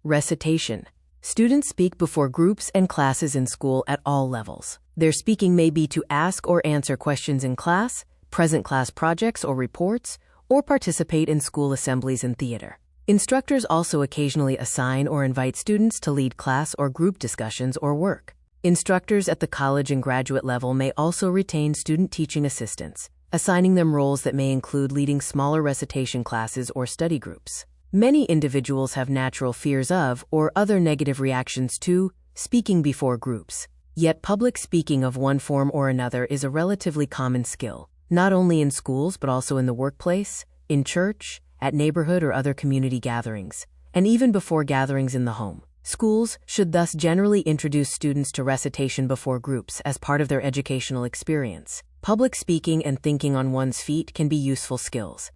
Recitation. Students speak before groups and classes in school at all levels. Their speaking may be to ask or answer questions in class, present class projects or reports, or participate in school assemblies and theater. Instructors also occasionally assign or invite students to lead class or group discussions or work. Instructors at the college and graduate level may also retain student teaching assistants, assigning them roles that may include leading smaller recitation classes or study groups. Many individuals have natural fears of or other negative reactions to speaking before groups. Yet public speaking of one form or another is a relatively common skill, not only in schools but also in the workplace, in church, at neighborhood or other community gatherings, and even before gatherings in the home. Schools should thus generally introduce students to recitation before groups as part of their educational experience. Public speaking and thinking on one's feet can be useful skills.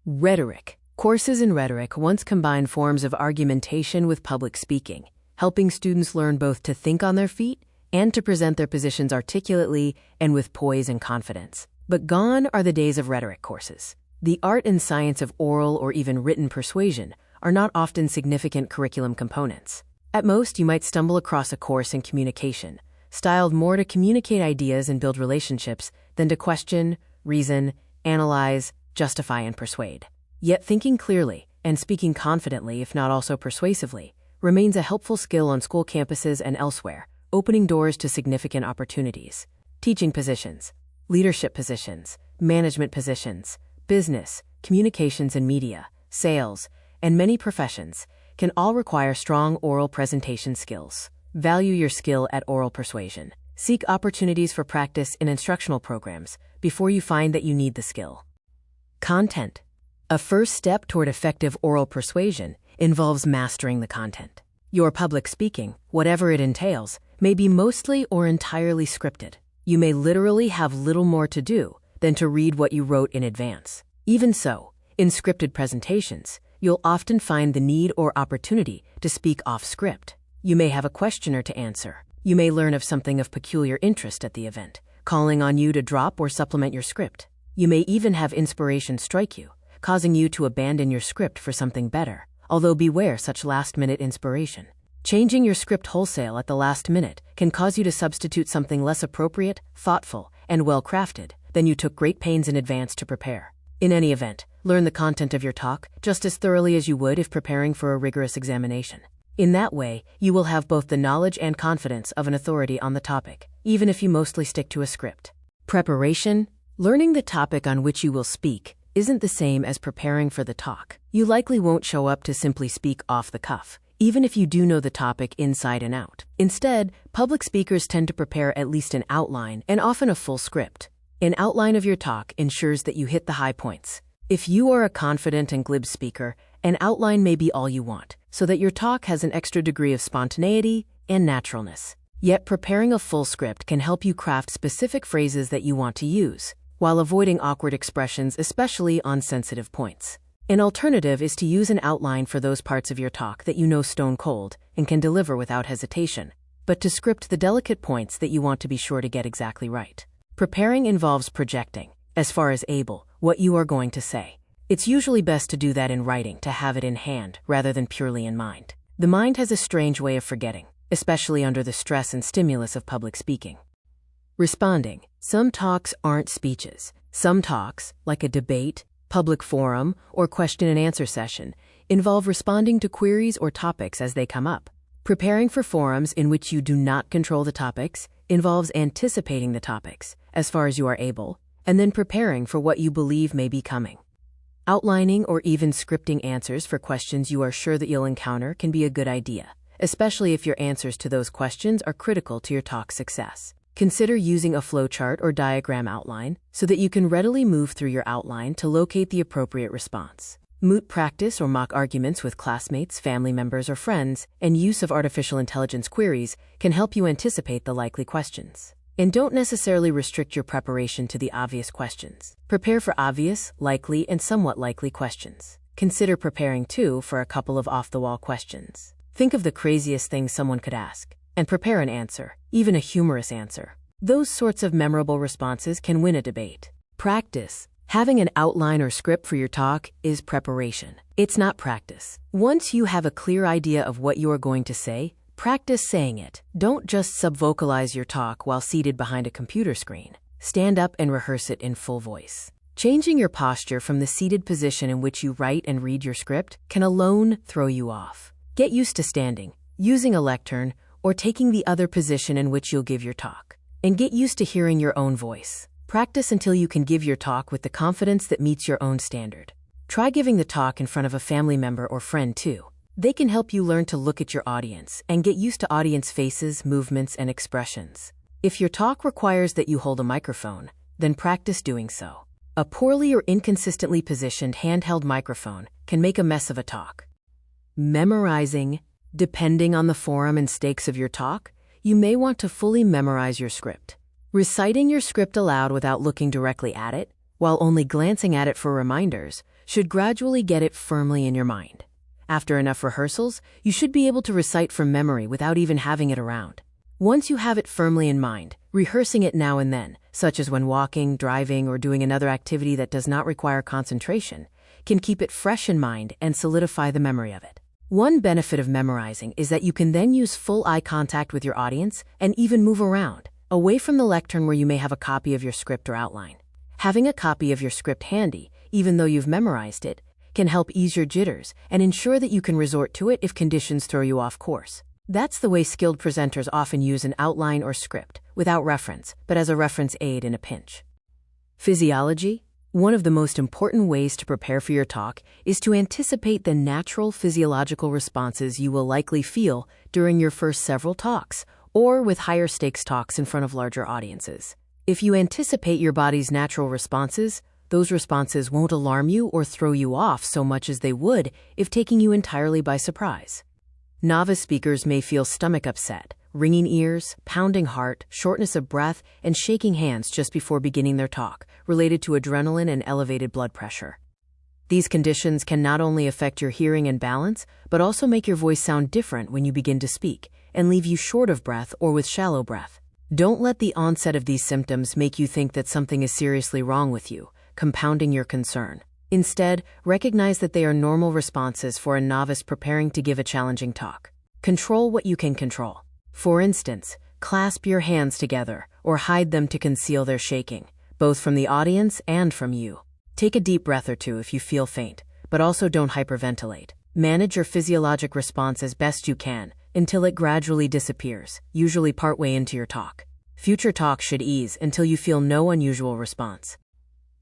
Rhetoric. Courses in rhetoric once combined forms of argumentation with public speaking, helping students learn both to think on their feet and to present their positions articulately and with poise and confidence. But gone are the days of rhetoric courses. The art and science of oral or even written persuasion are not often significant curriculum components. At most, you might stumble across a course in communication, styled more to communicate ideas and build relationships than to question, reason, analyze, justify, and persuade. Yet thinking clearly and speaking confidently, if not also persuasively, remains a helpful skill on school campuses and elsewhere, opening doors to significant opportunities. Teaching positions, leadership positions, management positions, business, communications and media, sales, and many professions can all require strong oral presentation skills. Value your skill at oral persuasion. Seek opportunities for practice in instructional programs before you find that you need the skill. Content. A first step toward effective oral persuasion involves mastering the content. Your public speaking, whatever it entails, may be mostly or entirely scripted. You may literally have little more to do than to read what you wrote in advance. Even so, in scripted presentations, you'll often find the need or opportunity to speak off script. You may have a questioner to answer. You may learn of something of peculiar interest at the event, calling on you to drop or supplement your script. You may even have inspiration strike you, causing you to abandon your script for something better, although beware such last-minute inspiration. Changing your script wholesale at the last minute can cause you to substitute something less appropriate, thoughtful, and well-crafted than you took great pains in advance to prepare. In any event, learn the content of your talk just as thoroughly as you would if preparing for a rigorous examination. In that way, you will have both the knowledge and confidence of an authority on the topic, even if you mostly stick to a script. Preparation. Learning the topic on which you will speak isn't the same as preparing for the talk. You likely won't show up to simply speak off the cuff, even if you do know the topic inside and out. Instead, public speakers tend to prepare at least an outline and often a full script. An outline of your talk ensures that you hit the high points. If you are a confident and glib speaker, an outline may be all you want, so that your talk has an extra degree of spontaneity and naturalness. Yet preparing a full script can help you craft specific phrases that you want to use, while avoiding awkward expressions, especially on sensitive points. An alternative is to use an outline for those parts of your talk that you know stone cold and can deliver without hesitation, but to script the delicate points that you want to be sure to get exactly right. Preparing involves projecting, as far as able, what you are going to say. It's usually best to do that in writing to have it in hand rather than purely in mind. The mind has a strange way of forgetting, especially under the stress and stimulus of public speaking. Responding. Some talks aren't speeches. Some talks, like a debate, public forum, or question and answer session, involve responding to queries or topics as they come up. Preparing for forums in which you do not control the topics involves anticipating the topics, as far as you are able, and then preparing for what you believe may be coming. Outlining or even scripting answers for questions you are sure that you'll encounter can be a good idea, especially if your answers to those questions are critical to your talk's success. Consider using a flowchart or diagram outline so that you can readily move through your outline to locate the appropriate response. Moot practice or mock arguments with classmates, family members, or friends, and use of artificial intelligence queries can help you anticipate the likely questions. And don't necessarily restrict your preparation to the obvious questions. Prepare for obvious, likely, and somewhat likely questions. Consider preparing, too, for a couple of off-the-wall questions. Think of the craziest things someone could ask, and prepare an answer, even a humorous answer. Those sorts of memorable responses can win a debate. Practice. Having an outline or script for your talk is preparation. It's not practice. Once you have a clear idea of what you are going to say, practice saying it. Don't just subvocalize your talk while seated behind a computer screen. Stand up and rehearse it in full voice. Changing your posture from the seated position in which you write and read your script can alone throw you off. Get used to standing, using a lectern, or taking the other position in which you'll give your talk. And get used to hearing your own voice. Practice until you can give your talk with the confidence that meets your own standard. Try giving the talk in front of a family member or friend too. They can help you learn to look at your audience and get used to audience faces, movements, and expressions. If your talk requires that you hold a microphone, then practice doing so. A poorly or inconsistently positioned handheld microphone can make a mess of a talk. Memorizing. Depending on the forum and stakes of your talk, you may want to fully memorize your script. Reciting your script aloud without looking directly at it, while only glancing at it for reminders, should gradually get it firmly in your mind. After enough rehearsals, you should be able to recite from memory without even having it around. Once you have it firmly in mind, rehearsing it now and then, such as when walking, driving, or doing another activity that does not require concentration, can keep it fresh in mind and solidify the memory of it. One benefit of memorizing is that you can then use full eye contact with your audience and even move around, away from the lectern where you may have a copy of your script or outline. Having a copy of your script handy, even though you've memorized it, can help ease your jitters and ensure that you can resort to it if conditions throw you off course. That's the way skilled presenters often use an outline or script, without reference, but as a reference aid in a pinch. Physiology. One of the most important ways to prepare for your talk is to anticipate the natural physiological responses you will likely feel during your first several talks, or with higher stakes talks in front of larger audiences. If you anticipate your body's natural responses, those responses won't alarm you or throw you off so much as they would if taking you entirely by surprise. Novice speakers may feel stomach upset, ringing ears, pounding heart, shortness of breath, and shaking hands just before beginning their talk, related to adrenaline and elevated blood pressure. These conditions can not only affect your hearing and balance, but also make your voice sound different when you begin to speak, and leave you short of breath or with shallow breath. Don't let the onset of these symptoms make you think that something is seriously wrong with you, compounding your concern. Instead, recognize that they are normal responses for a novice preparing to give a challenging talk. Control what you can control. For instance, clasp your hands together or hide them to conceal their shaking, both from the audience and from you. Take a deep breath or two if you feel faint, but also don't hyperventilate. Manage your physiologic response as best you can until it gradually disappears, usually partway into your talk. Future talks should ease until you feel no unusual response.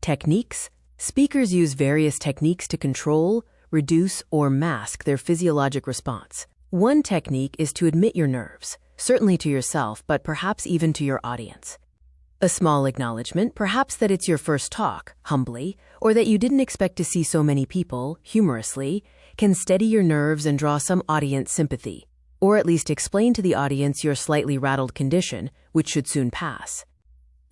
Techniques. Speakers use various techniques to control, reduce, or mask their physiologic response. One technique is to admit your nerves, certainly to yourself, but perhaps even to your audience. A small acknowledgement, perhaps that it's your first talk, humbly, or that you didn't expect to see so many people, humorously, can steady your nerves and draw some audience sympathy, or at least explain to the audience your slightly rattled condition, which should soon pass.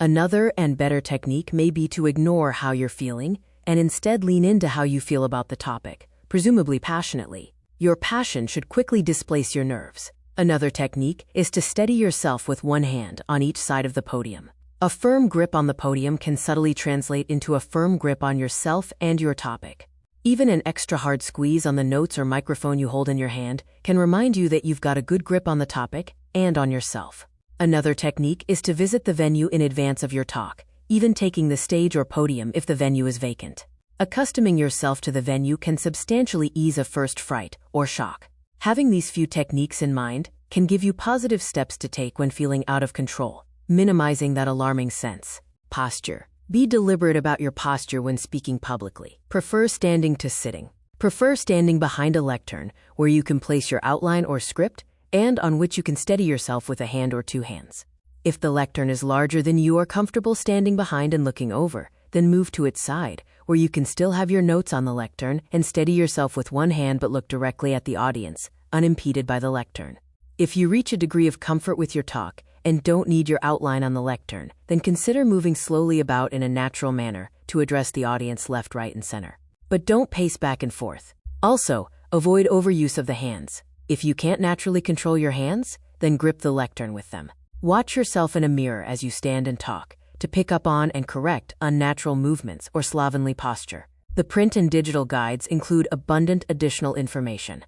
Another and better technique may be to ignore how you're feeling and instead lean into how you feel about the topic, presumably passionately. Your passion should quickly displace your nerves. Another technique is to steady yourself with one hand on each side of the podium. A firm grip on the podium can subtly translate into a firm grip on yourself and your topic. Even an extra hard squeeze on the notes or microphone you hold in your hand can remind you that you've got a good grip on the topic and on yourself. Another technique is to visit the venue in advance of your talk, even taking the stage or podium if the venue is vacant. Accustoming yourself to the venue can substantially ease a first fright or shock. Having these few techniques in mind can give you positive steps to take when feeling out of control, minimizing that alarming sense. Posture. Be deliberate about your posture when speaking publicly. Prefer standing to sitting. Prefer standing behind a lectern where you can place your outline or script and on which you can steady yourself with a hand or two hands. If the lectern is larger than you are comfortable standing behind and looking over, then move to its side, where you can still have your notes on the lectern and steady yourself with one hand but look directly at the audience, unimpeded by the lectern. If you reach a degree of comfort with your talk and don't need your outline on the lectern, then consider moving slowly about in a natural manner to address the audience left, right, and center. But don't pace back and forth. Also, avoid overuse of the hands. If you can't naturally control your hands, then grip the lectern with them. Watch yourself in a mirror as you stand and talk, to pick up on and correct unnatural movements or slovenly posture. The print and digital guides include abundant additional information.